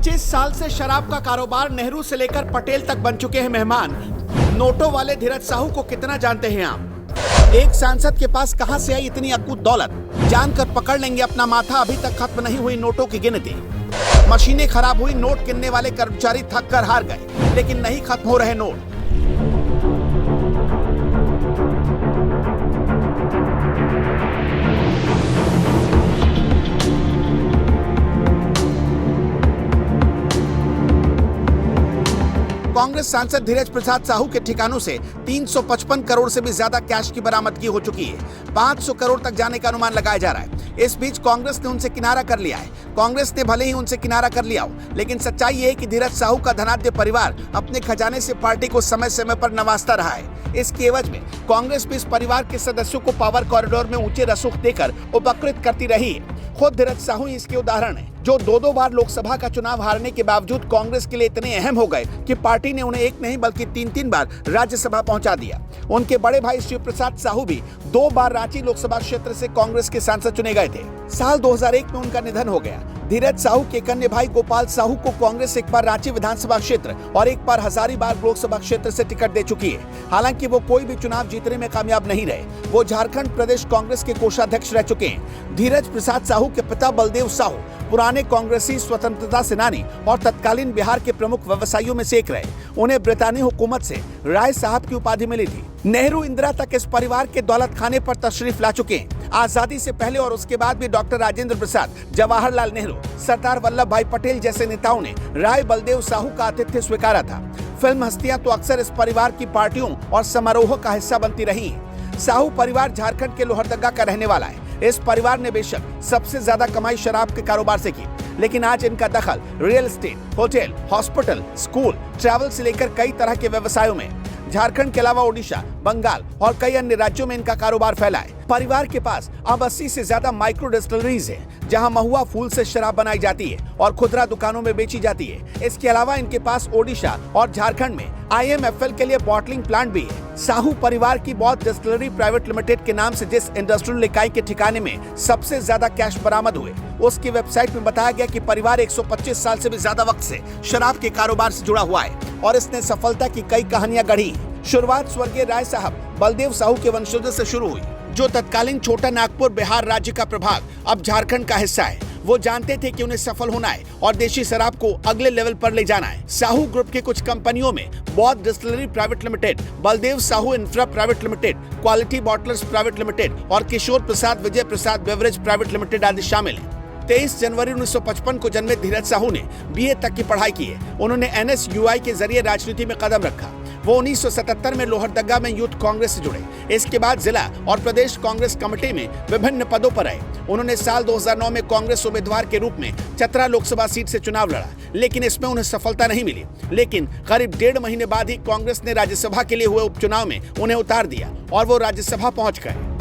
25 साल से शराब का कारोबार नेहरू से लेकर पटेल तक बन चुके हैं मेहमान। नोटों वाले धीरज साहू को कितना जानते हैं आप? एक सांसद के पास कहां से आई इतनी अकूत दौलत? जानकर पकड़ लेंगे अपना माथा। अभी तक खत्म नहीं हुई नोटों की गिनती। मशीनें खराब हुई, नोट गिनने वाले कर्मचारी थक कर हार गए, लेकिन नहीं खत्म हो रहे नोट। कांग्रेस सांसद धीरज प्रसाद साहू के ठिकानों से 355 करोड़ से भी ज्यादा कैश की बरामदगी हो चुकी है। 500 करोड़ तक जाने का अनुमान लगाया जा रहा है। इस बीच कांग्रेस ने उनसे किनारा कर लिया है। कांग्रेस ने भले ही उनसे किनारा कर लिया हो, लेकिन सच्चाई ये है कि धीरज साहू का धनाढ्य परिवार अपने खजाने से पार्टी को समय समय पर नवाजता रहा है। इसके एवज में कांग्रेस भी इस परिवार के सदस्यों को पावर कॉरिडोर में ऊंचे रसूख देकर उपकृत करती रही है। खुद धीरज साहू इसके उदाहरण है, जो दो बार लोकसभा का चुनाव हारने के बावजूद कांग्रेस के लिए इतने अहम हो गए कि पार्टी ने उन्हें एक नहीं बल्कि 3 बार राज्यसभा पहुंचा दिया। उनके बड़े भाई शिव प्रसाद साहू भी 2 बार रांची लोकसभा क्षेत्र से कांग्रेस के सांसद चुने गए थे। साल 2001 में उनका निधन हो गया। धीरज साहू के कन्या भाई गोपाल साहू को कांग्रेस एक बार रांची विधानसभा क्षेत्र और एक बार हजारीबाग लोकसभा क्षेत्र से टिकट दे चुकी है। हालांकि वो कोई भी चुनाव जीतने में कामयाब नहीं रहे। वो झारखंड प्रदेश कांग्रेस के कोषाध्यक्ष रह चुके हैं। धीरज प्रसाद साहू के पिता बलदेव साहू पुराने कांग्रेसी स्वतंत्रता सेनानी और तत्कालीन बिहार के प्रमुख व्यवसायियों में से एक रहे। उन्हें ब्रितानी हुकूमत से राय साहब की उपाधि मिली थी। नेहरू इंदिरा तक इस परिवार के दौलत खाने पर तशरीफ ला चुके हैं। आजादी से पहले और उसके बाद भी डॉक्टर राजेंद्र प्रसाद, जवाहरलाल नेहरू, सरदार वल्लभ भाई पटेल जैसे नेताओं ने राय बलदेव साहू का आतिथ्य स्वीकारा था। फिल्म हस्तियां तो अक्सर इस परिवार की पार्टियों और समारोह का हिस्सा बनती रही हैं। साहू परिवार झारखंड के लोहरदगा का रहने वाला है। इस परिवार ने बेशक सबसे ज्यादा कमाई शराब के कारोबार से की, लेकिन आज इनका दखल real estate, hotel, hospital, school, travel से लेकर कई तरह के व्यवसायों में। झारखंड के अलावा ओडिशा, बंगाल और कई अन्य राज्यों में इनका कारोबार फैला है। परिवार के पास अब 80 से ज्यादा माइक्रो डिस्टिलरीज है, जहां महुआ फूल से शराब बनाई जाती है और खुदरा दुकानों में बेची जाती है। इसके अलावा इनके पास ओडिशा और झारखंड में IMFL के लिए बॉटलिंग प्लांट भी है। साहू परिवार की बौद्ध डिस्टिलरी प्राइवेट लिमिटेड के नाम से जिस इंडस्ट्रियल इकाई के ठिकाने में सबसे ज्यादा कैश बरामद हुए, उसकी वेबसाइट में बताया गया कि परिवार 125 साल से भी ज्यादा वक्त से शराब के कारोबार से जुड़ा हुआ है और इसने सफलता की कई कहानियां गढ़ी। शुरुआत स्वर्गीय राय साहब बलदेव साहू के वंशजों से शुरू हुई, जो तत्कालीन छोटा नागपुर बिहार राज्य का प्रभाग अब झारखंड का हिस्सा है। वो जानते थे कि उन्हें सफल होना है और देशी शराब को अगले लेवल पर ले जाना है। साहू ग्रुप के कुछ कंपनियों में बौद्ध distillery private limited, Baldev Sahu infra private limited, quality bottlers private limited और किशोर प्रसाद विजय प्रसाद बेवरेज प्राइवेट लिमिटेड आदि शामिल हैं। 23 जनवरी 1955 को जन्मे धीरज साहू ने BA तक की पढ़ाई की है। उन्होंने NSUI के जरिए राजनीति में कदम रखा। वो 1977 में लोहरदगा में यूथ कांग्रेस से जुड़े। इसके बाद जिला और प्रदेश कांग्रेस कमेटी में विभिन्न पदों पर रहे। उन्होंने साल 2009 में कांग्रेस उम्मीदवार के रूप में चतरा लोकसभा सीट से चुनाव लड़ा, लेकिन इसमें उन्हें सफलता नहीं मिली। लेकिन करीब 1.5 महीने बाद ही कांग्रेस ने राज्यसभा के लिए हुए उपचुनाव में उन्हें उतार दिया और वो राज्यसभा पहुंच गए।